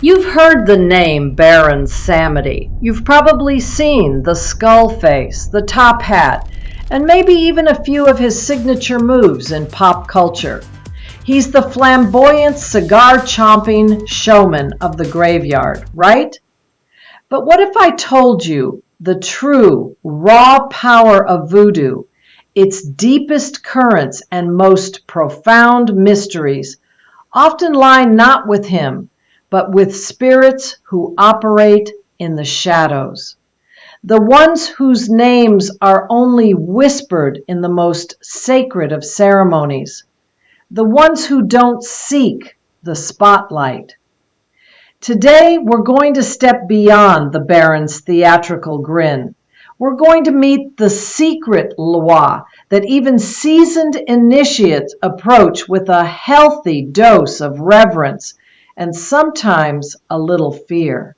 You've heard the name Baron Samedi. You've probably seen the skull face, the top hat, and maybe even a few of his signature moves in pop culture. He's the flamboyant, cigar-chomping showman of the graveyard, right? But what if I told you the true, raw power of voodoo, its deepest currents and most profound mysteries, often lie not with him, but with spirits who operate in the shadows. The ones whose names are only whispered in the most sacred of ceremonies. The ones who don't seek the spotlight. Today, we're going to step beyond the Baron's theatrical grin. We're going to meet the secret loi that even seasoned initiates approach with a healthy dose of reverence and sometimes a little fear.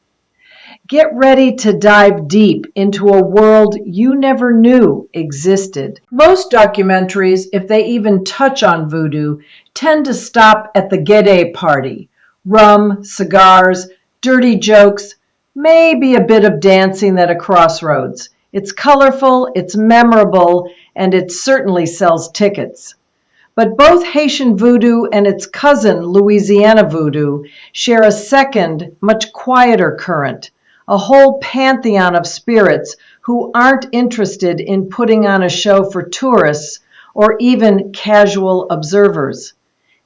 Get ready to dive deep into a world you never knew existed. Most documentaries, if they even touch on voodoo, tend to stop at the Gede party. Rum, cigars, dirty jokes, maybe a bit of dancing at a crossroads. It's colorful, it's memorable, and it certainly sells tickets. But both Haitian voodoo and its cousin Louisiana voodoo share a second, much quieter current, a whole pantheon of spirits who aren't interested in putting on a show for tourists or even casual observers.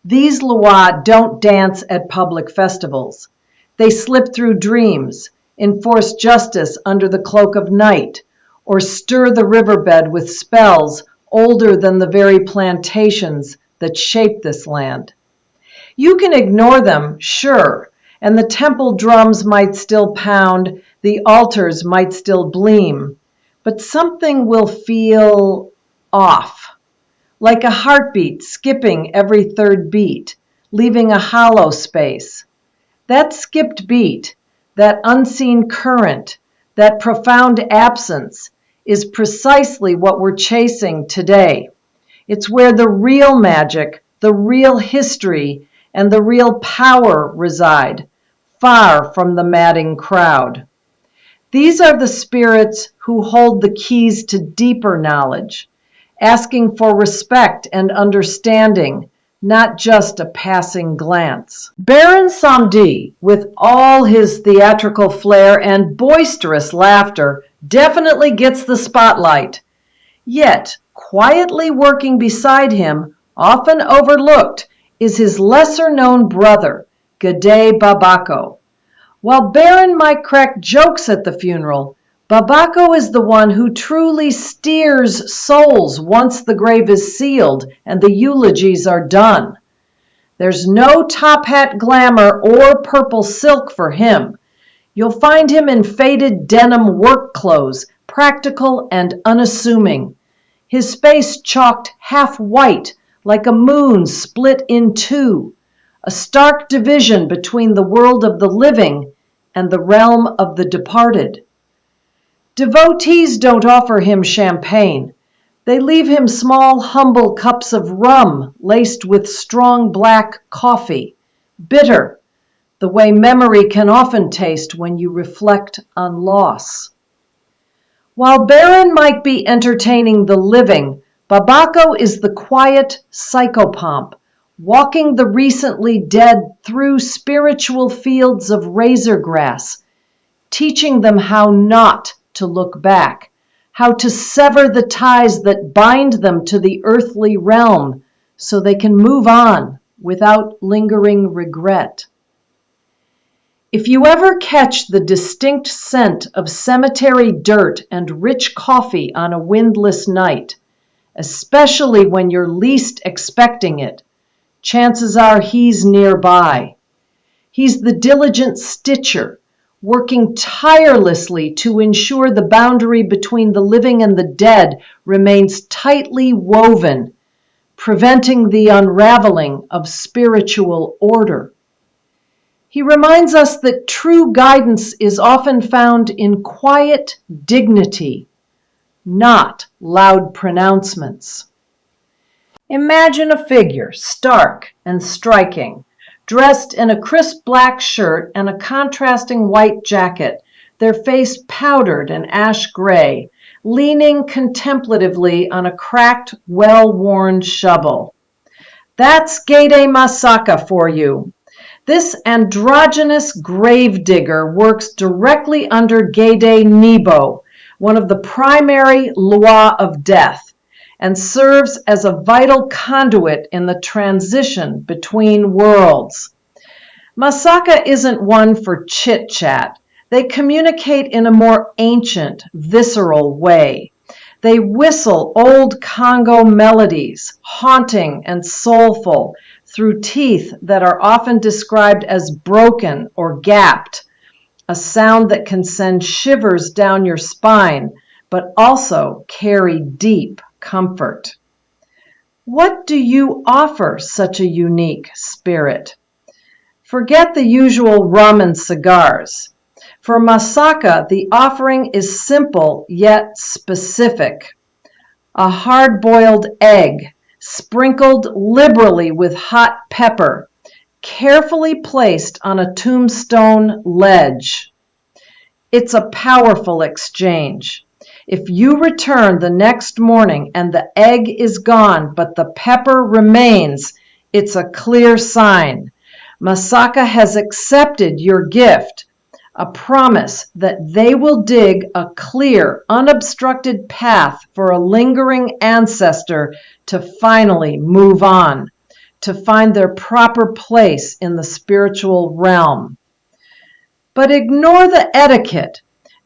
These Loa don't dance at public festivals. They slip through dreams, enforce justice under the cloak of night, or stir the riverbed with spells older than the very plantations that shape this land. You can ignore them, sure, and the temple drums might still pound, the altars might still gleam, but something will feel off, like a heartbeat skipping every third beat, leaving a hollow space. That skipped beat, that unseen current, that profound absence is precisely what we're chasing today. It's where the real magic, the real history, and the real power reside, far from the madding crowd. These are the spirits who hold the keys to deeper knowledge, asking for respect and understanding, not just a passing glance. Baron Samedi, with all his theatrical flair and boisterous laughter, definitely gets the spotlight. Yet, quietly working beside him, often overlooked, is his lesser-known brother, Gede Bábáco. While Baron might crack jokes at the funeral, Bábáco is the one who truly steers souls once the grave is sealed and the eulogies are done. There's no top hat glamour or purple silk for him. You'll find him in faded denim work clothes, practical and unassuming. His face chalked half white, like a moon split in two, a stark division between the world of the living and the realm of the departed. Devotees don't offer him champagne. They leave him small, humble cups of rum laced with strong black coffee, bitter, the way memory can often taste when you reflect on loss. While Baron might be entertaining the living, Bábáco is the quiet psychopomp, walking the recently dead through spiritual fields of razor grass, teaching them how not to look back, how to sever the ties that bind them to the earthly realm so they can move on without lingering regret. If you ever catch the distinct scent of cemetery dirt and rich coffee on a windless night, especially when you're least expecting it, chances are he's nearby. He's the diligent stitcher, working tirelessly to ensure the boundary between the living and the dead remains tightly woven, preventing the unraveling of spiritual order. He reminds us that true guidance is often found in quiet dignity, not loud pronouncements. Imagine a figure, stark and striking, dressed in a crisp black shirt and a contrasting white jacket, their face powdered and ash gray, leaning contemplatively on a cracked, well-worn shovel. That's Gede Masaka for you. This androgynous gravedigger works directly under Gede Nebo, one of the primary loi of death, and serves as a vital conduit in the transition between worlds. Masaka isn't one for chit-chat. They communicate in a more ancient, visceral way. They whistle old Congo melodies, haunting and soulful, through teeth that are often described as broken or gapped, a sound that can send shivers down your spine, but also carry deep comfort. What do you offer such a unique spirit? Forget the usual rum and cigars. For Masaka, the offering is simple yet specific. A hard-boiled egg, sprinkled liberally with hot pepper, carefully placed on a tombstone ledge. It's a powerful exchange. If you return the next morning and the egg is gone but the pepper remains, it's a clear sign. Masaka has accepted your gift, a promise that they will dig a clear, unobstructed path for a lingering ancestor to finally move on, to find their proper place in the spiritual realm. But ignore the etiquette.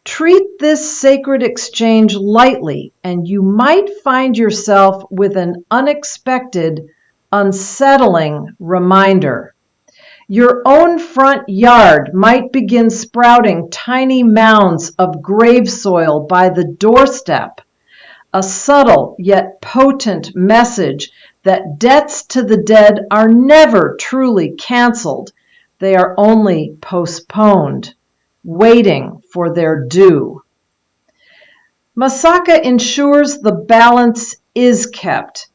Treat this sacred exchange lightly, and you might find yourself with an unexpected, unsettling reminder. Your own front yard might begin sprouting tiny mounds of grave soil by the doorstep, a subtle yet potent message that debts to the dead are never truly canceled. They are only postponed, waiting for their due. Masaka ensures the balance is kept,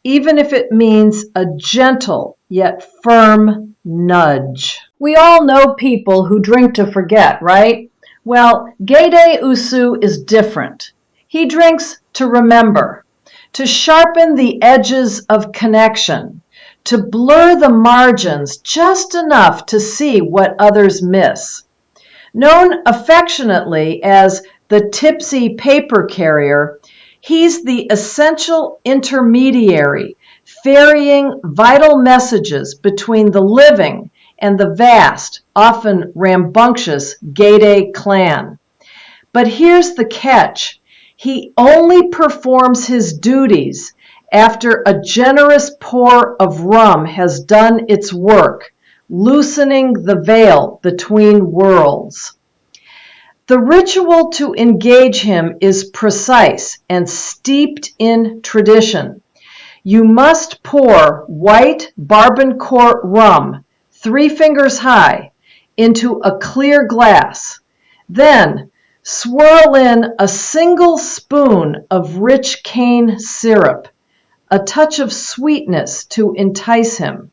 even if it means a gentle yet firm nudge. We all know people who drink to forget, right? Well, Guede Oussou is different. He drinks to remember, to sharpen the edges of connection, to blur the margins just enough to see what others miss. Known affectionately as the tipsy paper carrier, he's the essential intermediary, ferrying vital messages between the living and the vast, often rambunctious Gede clan. But here's the catch. He only performs his duties after a generous pour of rum has done its work, loosening the veil between worlds. The ritual to engage him is precise and steeped in tradition. You must pour white Barbancourt rum, 3 fingers high, into a clear glass. Then swirl in a single spoon of rich cane syrup, a touch of sweetness to entice him.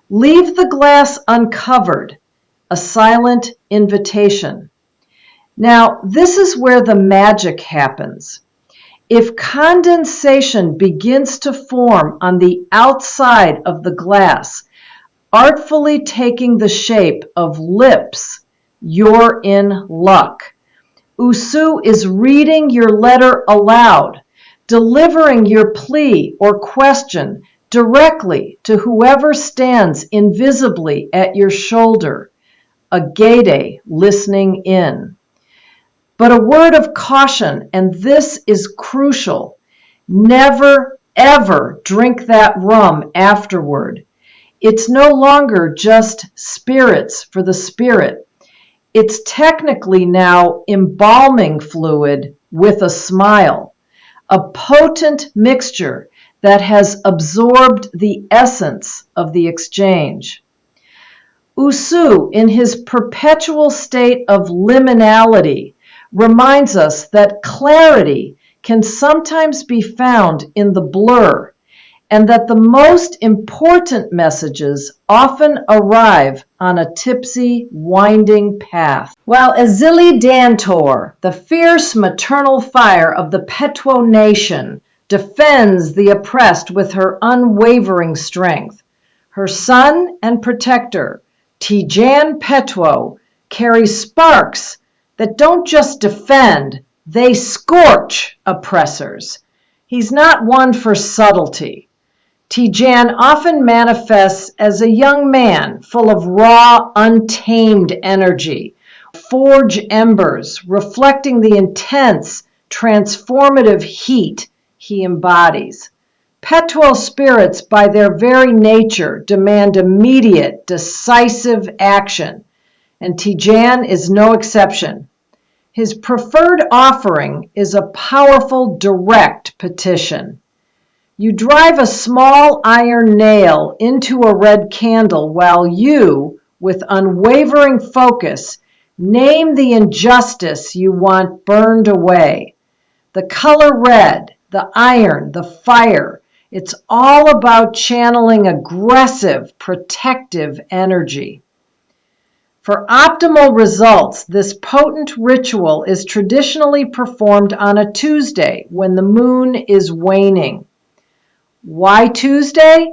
Leave the glass uncovered, a silent invitation. Now, this is where the magic happens. If condensation begins to form on the outside of the glass, artfully taking the shape of lips, you're in luck. Oussou is reading your letter aloud, delivering your plea or question directly to whoever stands invisibly at your shoulder, a Gede listening in. But a word of caution, and this is crucial. Never, ever drink that rum afterward. It's no longer just spirits for the spirit. It's technically now embalming fluid with a smile, a potent mixture that has absorbed the essence of the exchange. Oussou, in his perpetual state of liminality, reminds us that clarity can sometimes be found in the blur, and that the most important messages often arrive on a tipsy, winding path. While Azili Dantor, the fierce maternal fire of the Petwo nation, defends the oppressed with her unwavering strength, her son and protector, Jan Petwo, carries sparks that don't just defend, they scorch oppressors. He's not one for subtlety. Jan often manifests as a young man full of raw, untamed energy, forge embers, reflecting the intense, transformative heat he embodies. Petwo spirits, by their very nature, demand immediate, decisive action, and Jan is no exception. His preferred offering is a powerful, direct petition. You drive a small iron nail into a red candle while you, with unwavering focus, name the injustice you want burned away. The color red, the iron, the fire, it's all about channeling aggressive, protective energy. For optimal results, this potent ritual is traditionally performed on a Tuesday when the moon is waning. Why Tuesday?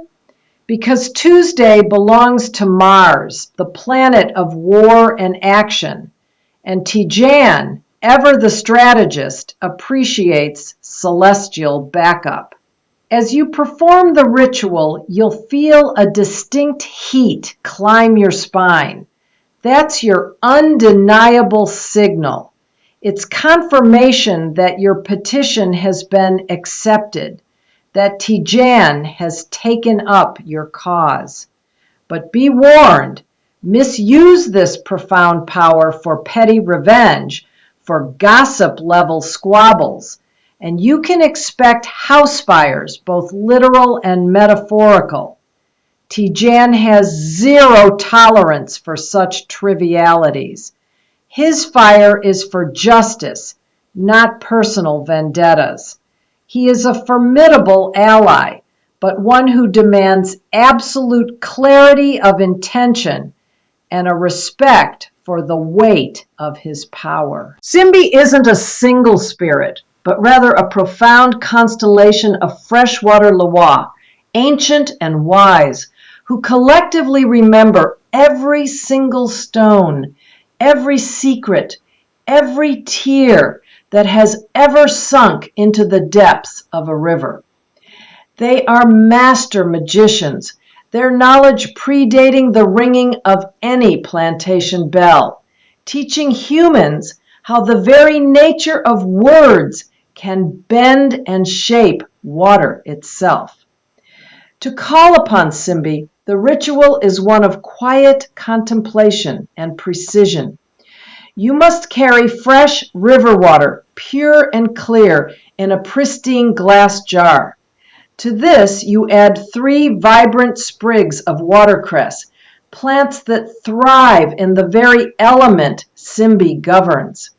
Because Tuesday belongs to Mars, the planet of war and action, and Jan, ever the strategist, appreciates celestial backup. As you perform the ritual, you'll feel a distinct heat climb your spine. That's your undeniable signal. It's confirmation that your petition has been accepted, that Jan has taken up your cause. But be warned, misuse this profound power for petty revenge, for gossip-level squabbles, and you can expect house fires, both literal and metaphorical. Jan has zero tolerance for such trivialities. His fire is for justice, not personal vendettas. He is a formidable ally, but one who demands absolute clarity of intention and a respect for the weight of his power. Simbi isn't a single spirit, but rather a profound constellation of freshwater Loa, ancient and wise, who collectively remember every single stone, every secret, every tear that has ever sunk into the depths of a river. They are master magicians, their knowledge predating the ringing of any plantation bell, teaching humans how the very nature of words can bend and shape water itself. To call upon Simbi, the ritual is one of quiet contemplation and precision. You must carry fresh river water, pure and clear, in a pristine glass jar. To this, you add 3 vibrant sprigs of watercress, plants that thrive in the very element Simbi governs.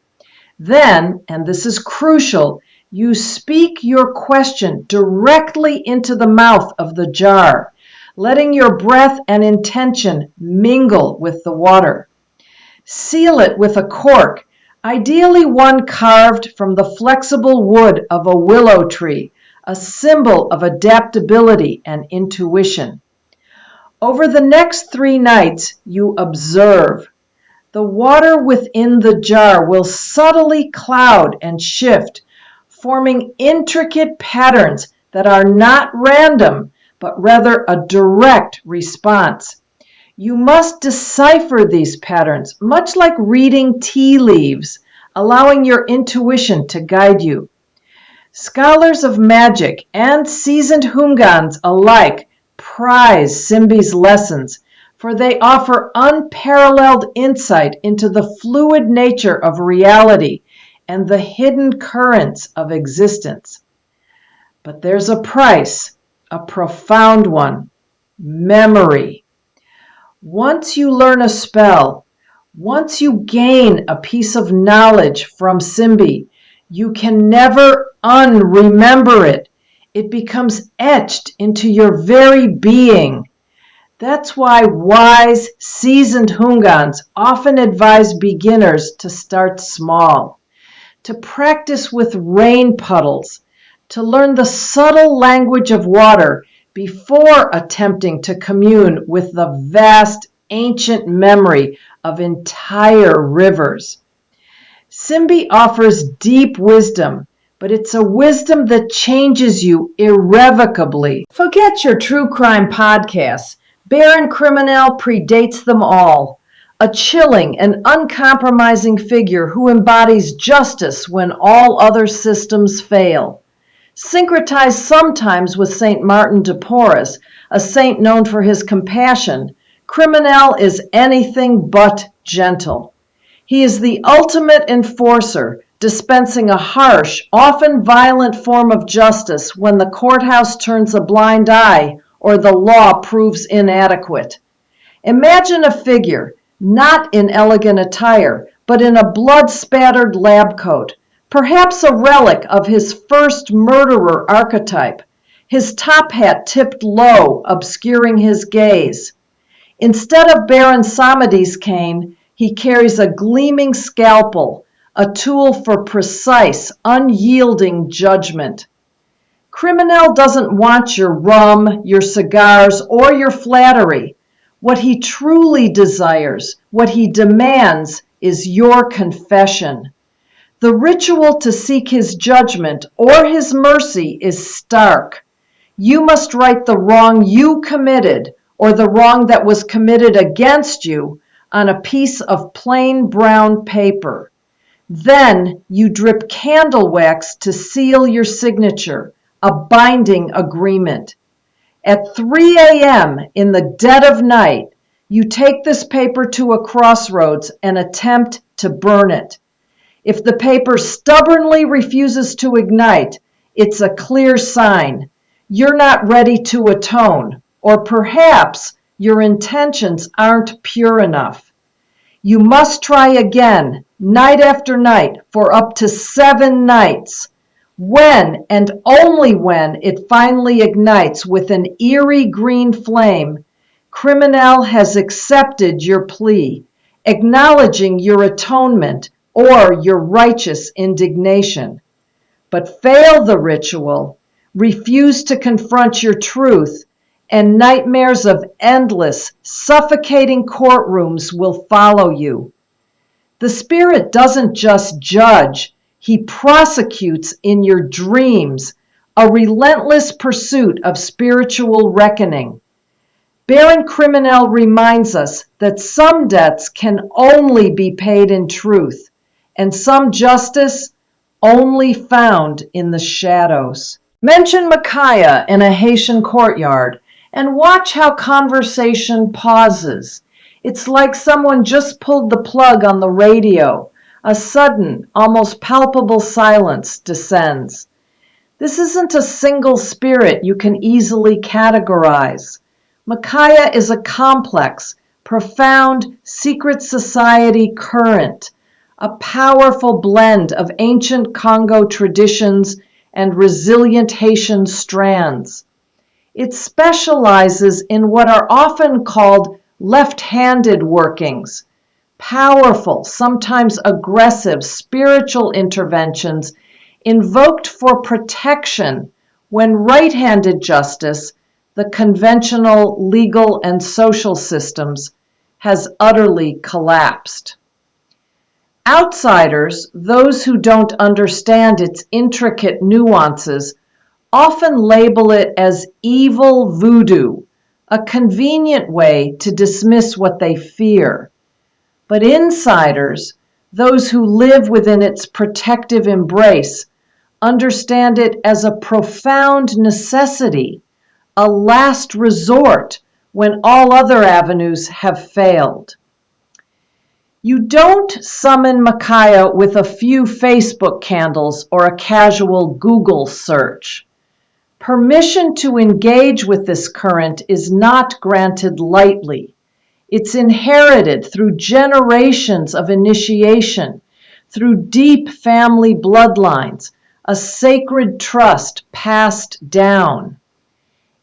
Then, and this is crucial, you speak your question directly into the mouth of the jar, letting your breath and intention mingle with the water. Seal it with a cork, ideally one carved from the flexible wood of a willow tree, a symbol of adaptability and intuition. Over the next 3 nights, you observe. The water within the jar will subtly cloud and shift, forming intricate patterns that are not random, but rather a direct response. You must decipher these patterns, much like reading tea leaves, allowing your intuition to guide you. Scholars of magic and seasoned Hungans alike prize Simbi's lessons, for they offer unparalleled insight into the fluid nature of reality and the hidden currents of existence. But there's a price, a profound one: memory. Once you learn a spell, once you gain a piece of knowledge from Simbi, you can never unremember it. It becomes etched into your very being. That's why wise, seasoned Hungans often advise beginners to start small, to practice with rain puddles, to learn the subtle language of water before attempting to commune with the vast, ancient memory of entire rivers. Simbi offers deep wisdom, but it's a wisdom that changes you irrevocably. Forget your true crime podcasts. Baron Criminel predates them all. A chilling and uncompromising figure who embodies justice when all other systems fail. Syncretized sometimes with Saint Martin de Porres, a saint known for his compassion, Criminel is anything but gentle. He is the ultimate enforcer, dispensing a harsh, often violent form of justice when the courthouse turns a blind eye or the law proves inadequate. Imagine a figure, not in elegant attire, but in a blood-spattered lab coat, perhaps a relic of his first murderer archetype, his top hat tipped low, obscuring his gaze. Instead of Baron Samedi's cane, he carries a gleaming scalpel, a tool for precise, unyielding judgment. Criminel doesn't want your rum, your cigars, or your flattery. What he truly desires, what he demands, is your confession. The ritual to seek his judgment or his mercy is stark. You must right the wrong you committed or the wrong that was committed against you on a piece of plain brown paper. Then you drip candle wax to seal your signature, a binding agreement. At 3 a.m. in the dead of night, you take this paper to a crossroads and attempt to burn it. If the paper stubbornly refuses to ignite, it's a clear sign you're not ready to atone, or perhaps your intentions aren't pure enough. You must try again, night after night, for up to 7 nights. When, and only when, it finally ignites with an eerie green flame, Criminel has accepted your plea, acknowledging your atonement or your righteous indignation. But fail the ritual, refuse to confront your truth, and nightmares of endless, suffocating courtrooms will follow you. The spirit doesn't just judge, he prosecutes in your dreams, a relentless pursuit of spiritual reckoning. Baron Criminel reminds us that some debts can only be paid in truth, and some justice only found in the shadows. Mention Makaya in a Haitian courtyard and watch how conversation pauses. It's like someone just pulled the plug on the radio. A sudden, almost palpable silence descends. This isn't a single spirit you can easily categorize. Makaya is a complex, profound, secret society current, a powerful blend of ancient Congo traditions and resilient Haitian strands. It specializes in what are often called left-handed workings, powerful, sometimes aggressive spiritual interventions invoked for protection when right-handed justice, the conventional legal and social systems, has utterly collapsed. Outsiders, those who don't understand its intricate nuances, often label it as evil voodoo, a convenient way to dismiss what they fear. But insiders, those who live within its protective embrace, understand it as a profound necessity, a last resort when all other avenues have failed. You don't summon Makaya with a few Facebook candles or a casual Google search. Permission to engage with this current is not granted lightly. It's inherited through generations of initiation, through deep family bloodlines, a sacred trust passed down.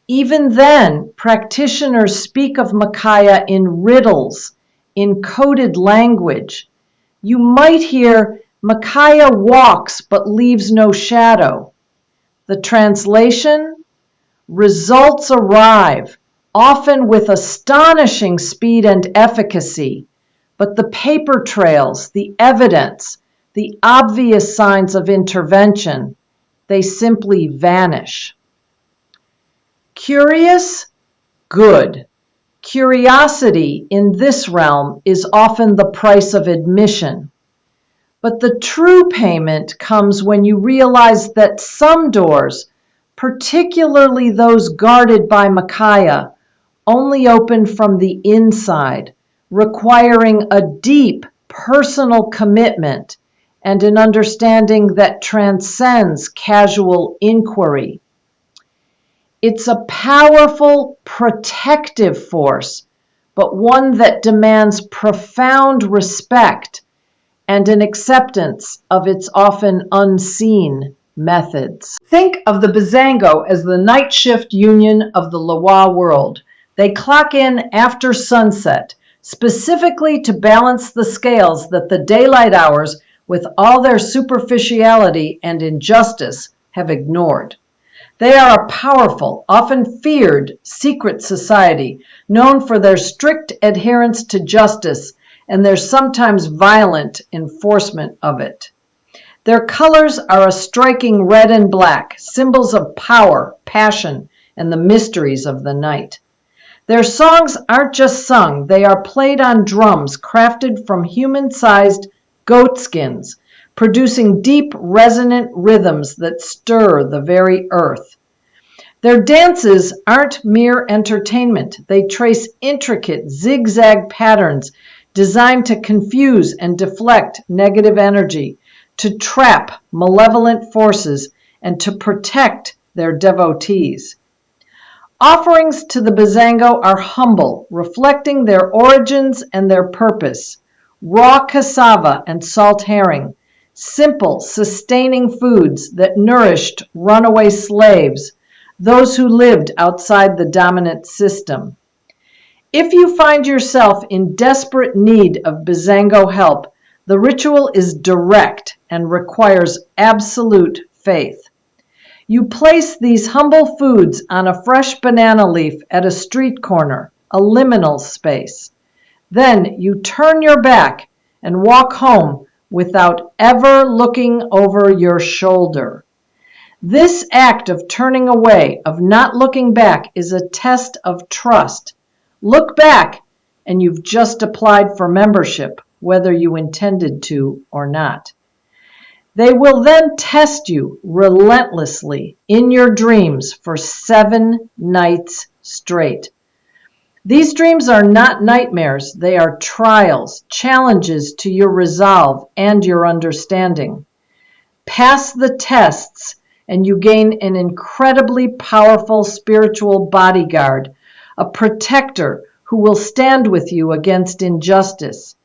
Even then, practitioners speak of Makaya in riddles, in coded language. You might hear, Makaya walks but leaves no shadow. The translation? Results arrive, often with astonishing speed and efficacy, but the paper trails, the evidence, the obvious signs of intervention, they simply vanish. Curious? Good. Curiosity in this realm is often the price of admission. But the true payment comes when you realize that some doors, particularly those guarded by Makaya, only open from the inside, requiring a deep personal commitment and an understanding that transcends casual inquiry. It's a powerful, protective force, but one that demands profound respect and an acceptance of its often unseen methods. Think of the Bizango as the night shift union of the Loa world. They clock in after sunset, specifically to balance the scales that the daylight hours, with all their superficiality and injustice, have ignored. They are a powerful, often feared, secret society, known for their strict adherence to justice and their sometimes violent enforcement of it. Their colors are a striking red and black, symbols of power, passion, and the mysteries of the night. Their songs aren't just sung, they are played on drums crafted from human-sized goat skins, producing deep, resonant rhythms that stir the very earth. Their dances aren't mere entertainment. They trace intricate, zigzag patterns designed to confuse and deflect negative energy, to trap malevolent forces, and to protect their devotees. Offerings to the Bizango are humble, reflecting their origins and their purpose. Raw cassava and salt herring, simple, sustaining foods that nourished runaway slaves, those who lived outside the dominant system. If you find yourself in desperate need of Bizango help, the ritual is direct and requires absolute faith. You place these humble foods on a fresh banana leaf at a street corner, a liminal space. Then you turn your back and walk home without ever looking over your shoulder. This act of turning away, of not looking back, is a test of trust. Look back, and you've just applied for membership, whether you intended to or not. They will then test you relentlessly in your dreams for 7 nights straight. These dreams are not nightmares, they are trials, challenges to your resolve and your understanding. Pass the tests, and you gain an incredibly powerful spiritual bodyguard, a protector who will stand with you against injustice.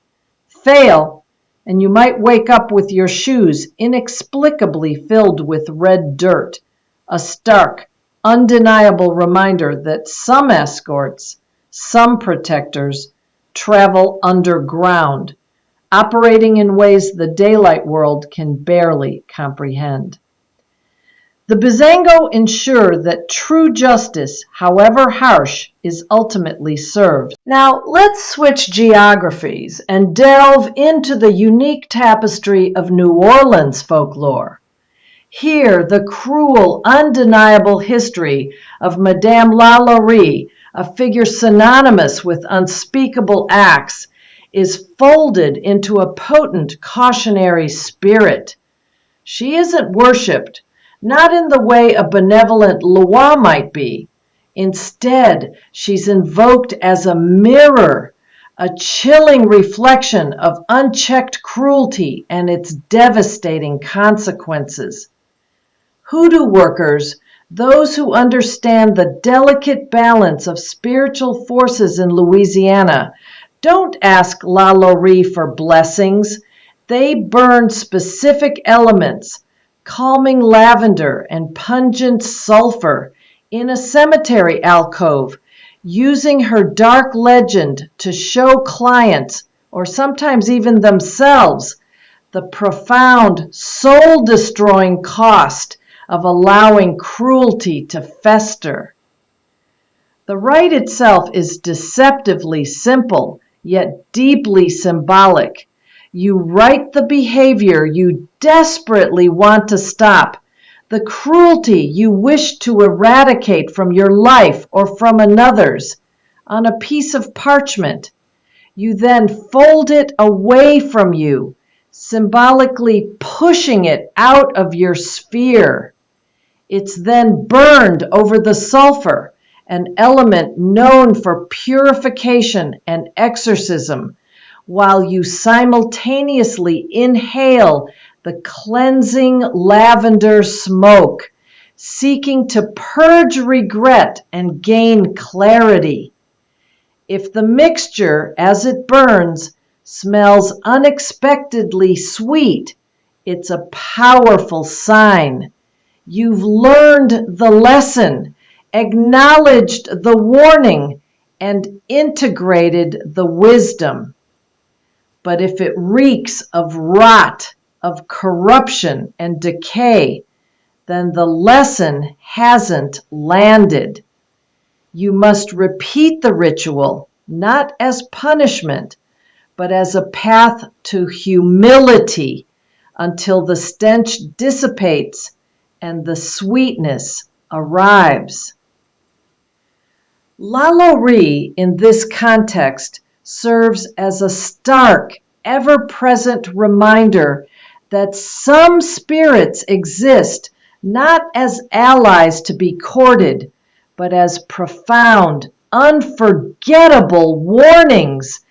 Fail, and you might wake up with your shoes inexplicably filled with red dirt, a stark, undeniable reminder that some escorts, some protectors, travel underground, operating in ways the daylight world can barely comprehend. The Bizango ensure that true justice, however harsh, is ultimately served. Now, let's switch geographies and delve into the unique tapestry of New Orleans folklore. Here, the cruel, undeniable history of Madame LaLaurie, a figure synonymous with unspeakable acts, is folded into a potent cautionary spirit. She isn't worshipped, not in the way a benevolent Loa might be. Instead, she's invoked as a mirror, a chilling reflection of unchecked cruelty and its devastating consequences. Hoodoo workers, those who understand the delicate balance of spiritual forces in Louisiana, don't ask LaLaurie for blessings. They burn specific elements, calming lavender and pungent sulfur in a cemetery alcove, using her dark legend to show clients, or sometimes even themselves, the profound, soul-destroying cost of allowing cruelty to fester. The rite itself is deceptively simple, yet deeply symbolic. You write the behavior you desperately want to stop, the cruelty you wish to eradicate from your life or from another's, on a piece of parchment. You then fold it away from you, symbolically pushing it out of your sphere. It's then burned over the sulfur, an element known for purification and exorcism, while you simultaneously inhale the cleansing lavender smoke, seeking to purge regret and gain clarity. If the mixture, as it burns, smells unexpectedly sweet, it's a powerful sign. You've learned the lesson, acknowledged the warning, and integrated the wisdom. But if it reeks of rot, of corruption and decay, then the lesson hasn't landed. You must repeat the ritual, not as punishment, but as a path to humility, until the stench dissipates and the sweetness arrives. LaLaurie, in this context, serves as a stark, ever-present reminder that some spirits exist not as allies to be courted, but as profound, unforgettable warnings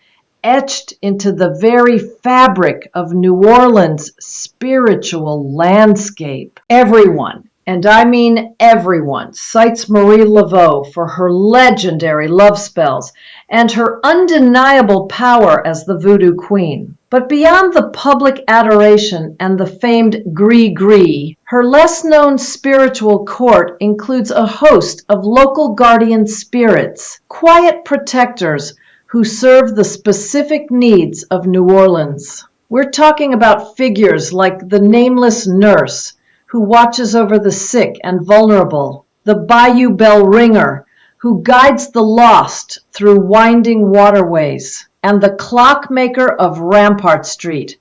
etched into the very fabric of New Orleans' spiritual landscape. Everyone, and I mean everyone, cites Marie Laveau for her legendary love spells and her undeniable power as the Voodoo Queen. But beyond the public adoration and the famed gris, her less-known spiritual court includes a host of local guardian spirits, quiet protectors who serve the specific needs of New Orleans. We're talking about figures like the nameless nurse, who watches over the sick and vulnerable, the Bayou bell ringer, who guides the lost through winding waterways, and the clockmaker of Rampart Street,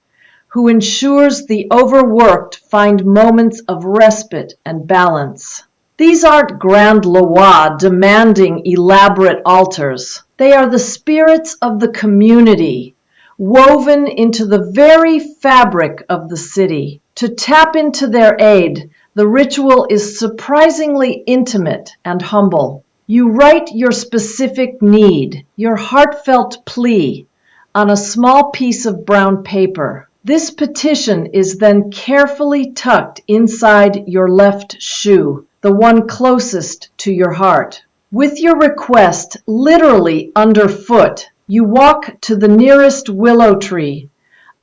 who ensures the overworked find moments of respite and balance. These aren't grand lois demanding elaborate altars. They are the spirits of the community, woven into the very fabric of the city. To tap into their aid, the ritual is surprisingly intimate and humble. You write your specific need, your heartfelt plea, on a small piece of brown paper. This petition is then carefully tucked inside your left shoe, the one closest to your heart. With your request literally underfoot, you walk to the nearest willow tree,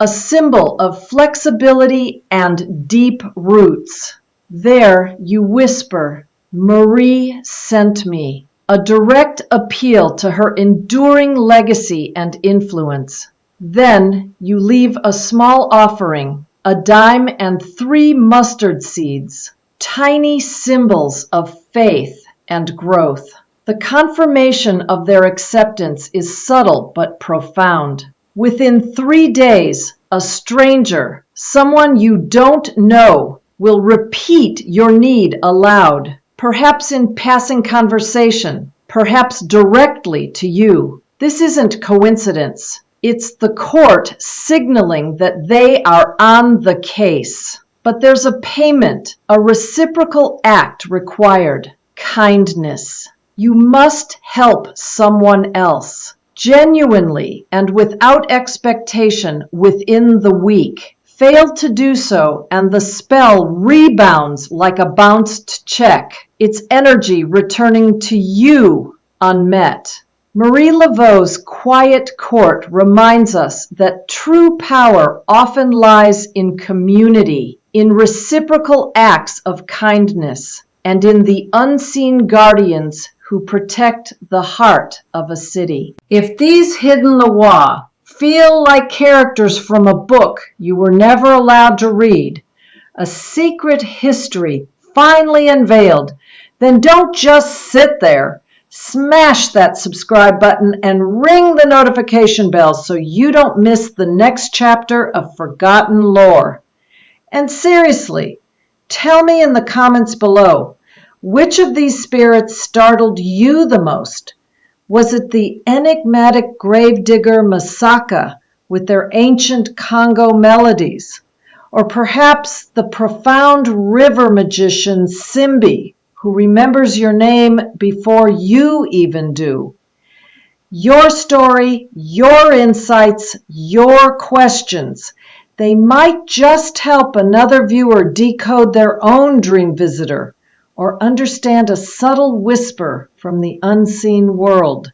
a symbol of flexibility and deep roots. There you whisper, "Marie sent me," a direct appeal to her enduring legacy and influence. Then you leave a small offering, a dime and 3 mustard seeds, tiny symbols of faith and growth. The confirmation of their acceptance is subtle but profound. Within 3 days, a stranger, someone you don't know, will repeat your need aloud, perhaps in passing conversation, perhaps directly to you. This isn't coincidence. It's the court signaling that they are on the case. But there's a payment, a reciprocal act required: kindness. You must help someone else, genuinely and without expectation, within the week. Fail to do so, and the spell rebounds like a bounced check, its energy returning to you unmet. Marie Laveau's quiet court reminds us that true power often lies in community, in reciprocal acts of kindness, and in the unseen guardians who protect the heart of a city. If these hidden Lawa feel like characters from a book you were never allowed to read, a secret history finally unveiled, then don't just sit there. Smash that subscribe button and ring the notification bell so you don't miss the next chapter of forgotten lore. And seriously, tell me in the comments below, which of these spirits startled you the most? Was it the enigmatic gravedigger Masaka with their ancient Congo melodies? Or perhaps the profound river magician Simbi, who remembers your name before you even do? Your story, your insights, your questions. They might just help another viewer decode their own dream visitor or understand a subtle whisper from the unseen world.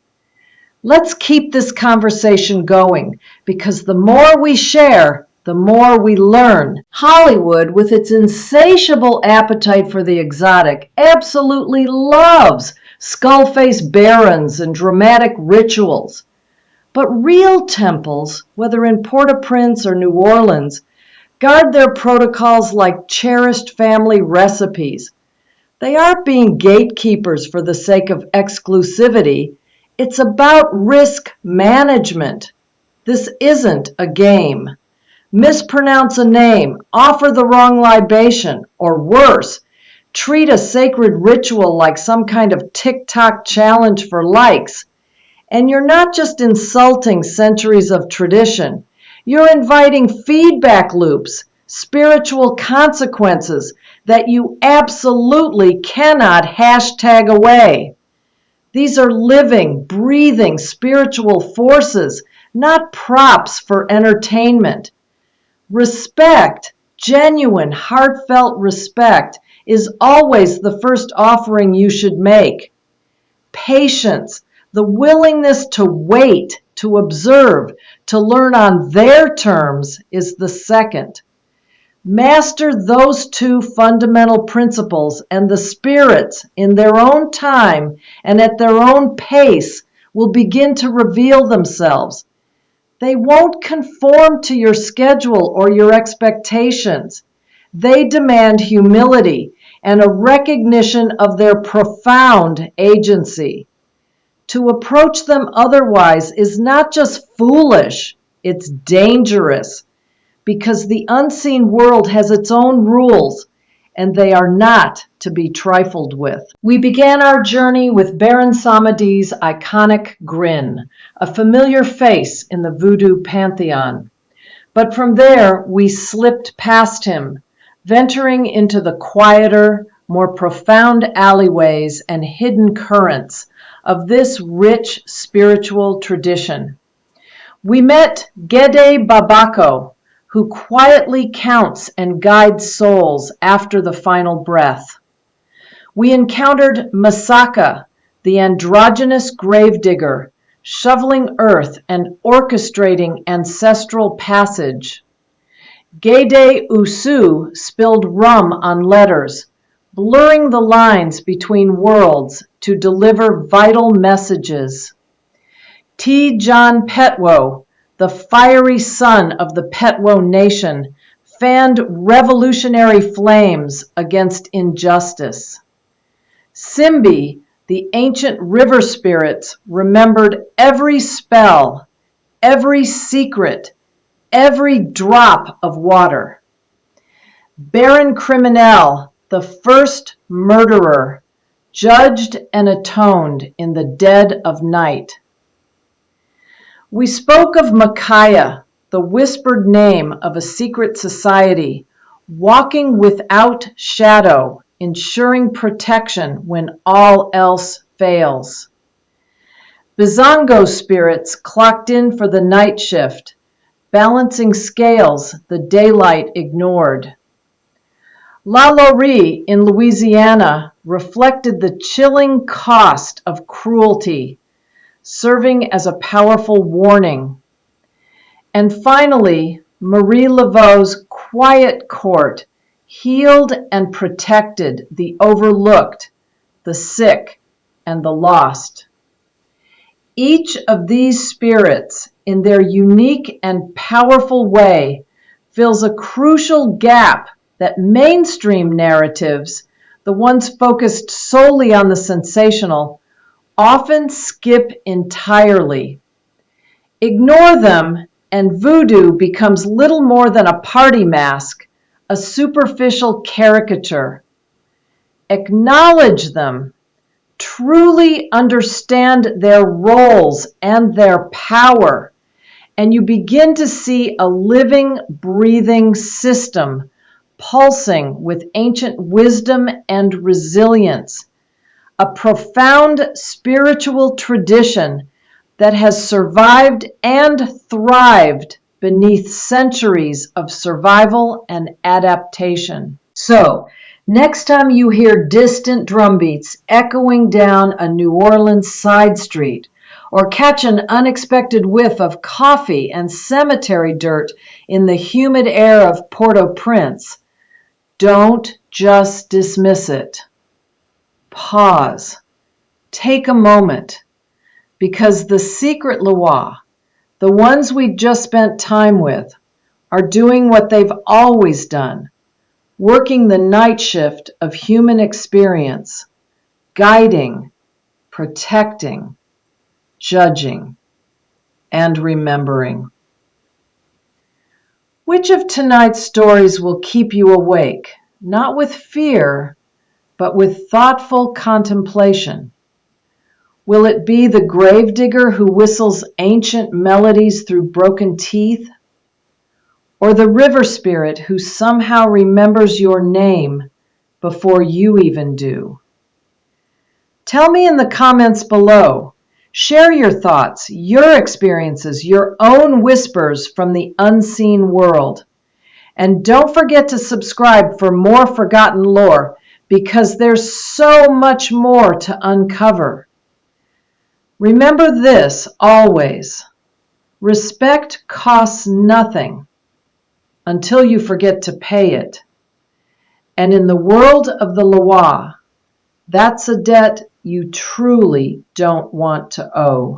Let's keep this conversation going, because the more we share, the more we learn. Hollywood, with its insatiable appetite for the exotic, absolutely loves skull-faced barons and dramatic rituals. But real temples, whether in Port-au-Prince or New Orleans, guard their protocols like cherished family recipes. They aren't being gatekeepers for the sake of exclusivity. It's about risk management. This isn't a game. Mispronounce a name, offer the wrong libation, or worse, treat a sacred ritual like some kind of TikTok challenge for likes. And you're not just insulting centuries of tradition. You're inviting feedback loops, spiritual consequences that you absolutely cannot hashtag away. These are living, breathing spiritual forces, not props for entertainment. Respect, genuine, heartfelt respect, is always the first offering you should make. Patience, the willingness to wait, to observe, to learn on their terms, is the second. Master those two fundamental principles, and the spirits, in their own time and at their own pace, will begin to reveal themselves. They won't conform to your schedule or your expectations. They demand humility and a recognition of their profound agency. To approach them otherwise is not just foolish, it's dangerous, because the unseen world has its own rules, and they are not to be trifled with. We began our journey with Baron Samedi's iconic grin, a familiar face in the Voodoo pantheon. But from there, we slipped past him, venturing into the quieter, more profound alleyways and hidden currents of this rich spiritual tradition. We met Gede Bábáco, who quietly counts and guides souls after the final breath. We encountered Masaka, the androgynous gravedigger, shoveling earth and orchestrating ancestral passage. Gede Oussou spilled rum on letters, blurring the lines between worlds to deliver vital messages. Jan Petwo, the fiery son of the Petwo nation, fanned revolutionary flames against injustice. Simbi, the ancient river spirits, remembered every spell, every secret, every drop of water. Baron Criminel, the first murderer, judged and atoned in the dead of night. We spoke of Makaya, the whispered name of a secret society, walking without shadow, ensuring protection when all else fails. Bizango spirits clocked in for the night shift, balancing scales the daylight ignored. LaLaurie in Louisiana reflected the chilling cost of cruelty, serving as a powerful warning. And finally, Marie Laveau's quiet court healed and protected the overlooked, the sick, and the lost. Each of these spirits, in their unique and powerful way, fills a crucial gap that mainstream narratives, the ones focused solely on the sensational, often skip entirely. Ignore them, and voodoo becomes little more than a party mask, a superficial caricature. Acknowledge them, truly understand their roles and their power, and you begin to see a living, breathing system pulsing with ancient wisdom and resilience, a profound spiritual tradition that has survived and thrived beneath centuries of survival and adaptation. So, next time you hear distant drum beats echoing down a New Orleans side street, or catch an unexpected whiff of coffee and cemetery dirt in the humid air of Port-au-Prince, don't just dismiss it. Pause. Take a moment, because the secret Loa, the ones we've just spent time with, are doing what they've always done, working the night shift of human experience, guiding, protecting, judging, and remembering. Which of tonight's stories will keep you awake, not with fear, but with thoughtful contemplation? Will it be the gravedigger who whistles ancient melodies through broken teeth? Or the river spirit who somehow remembers your name before you even do? Tell me in the comments below. Share your thoughts, your experiences, your own whispers from the unseen world. And don't forget to subscribe for more forgotten lore, because there's so much more to uncover. Remember this always. Respect costs nothing until you forget to pay it. And in the world of the Loa, that's a debt you truly don't want to owe.